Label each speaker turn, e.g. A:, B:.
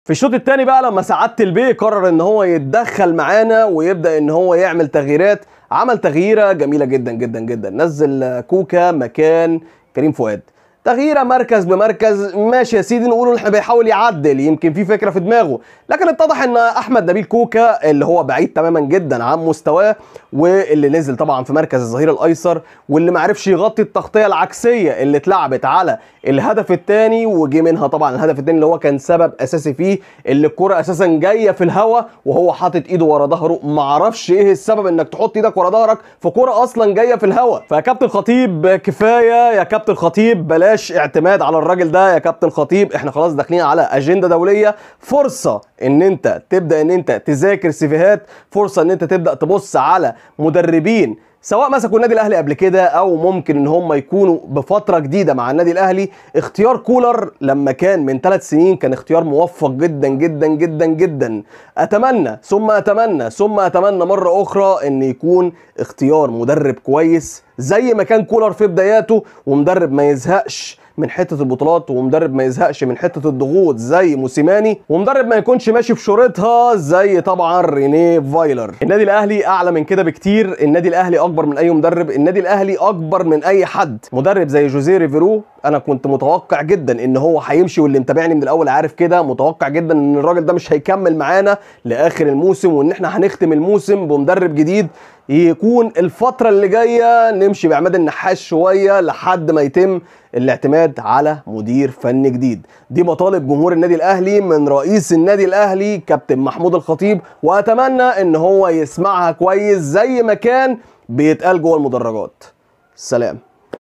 A: في الشوط الثاني بقى لما سعادة البيه قرر ان هو يتدخل معانا ويبدا ان هو يعمل تغييرات، عمل تغييره جميله جدا جدا جدا. نزل كوكا مكان كريم فؤاد، تغييره مركز بمركز. ماشي يا سيدي، نقول احنا بيحاول يعدل، يمكن في فكره في دماغه، لكن اتضح ان احمد نبيل كوكا اللي هو بعيد تماما جدا عن مستواه، واللي نزل طبعا في مركز الظهير الايسر، واللي ما عرفش يغطي التغطيه العكسيه اللي اتلعبت على الهدف الثاني، وجي منها طبعا الهدف الثاني اللي هو كان سبب اساسي فيه، اللي الكره اساسا جايه في الهواء وهو حاطط ايده ورا ظهره. ما اعرفش ايه السبب انك تحط ايدك ورا ظهرك في كره اصلا جايه في الهواء. فيا كابتن خطيب كفايه، يا كابتن خطيب بلاش اعتماد على الراجل ده. يا كابتن خطيب احنا خلاص داخلين على اجنده دوليه، فرصه ان انت تبدا ان انت تذاكر سيفيهات، فرصه ان انت تبدا تبص على مدربين سواء مسكوا النادي الاهلي قبل كده او ممكن ان هم يكونوا بفتره جديده مع النادي الاهلي. اختيار كولر لما كان من 3 سنين كان اختيار موفق جدا جدا جدا جدا. اتمنى ثم اتمنى ثم اتمنى مره اخرى ان يكون اختيار مدرب كويس زي ما كان كولر في بداياته، ومدرب ما يزهقش من حته البطولات، ومدرب ما يزهقش من حته الضغوط زي موسيماني، ومدرب ما يكونش ماشي في شورتها زي طبعا رينيه فايلر. النادي الاهلي اعلى من كده بكتير، النادي الاهلي اكبر من اي مدرب، النادي الاهلي اكبر من اي حد. مدرب زي جوزيه ريفيرو انا كنت متوقع جدا ان هو هيمشي، واللي متابعني من الاول عارف كده، متوقع جدا ان الراجل ده مش هيكمل معانا لاخر الموسم، وان احنا هنختم الموسم بمدرب جديد يكون الفترة اللي جاية نمشي بعماد النحاس شوية لحد ما يتم الاعتماد على مدير فني جديد. دي مطالب جمهور النادي الاهلي من رئيس النادي الاهلي كابتن محمود الخطيب، واتمنى ان هو يسمعها كويس زي ما كان بيتقال جوه المدرجات. سلام.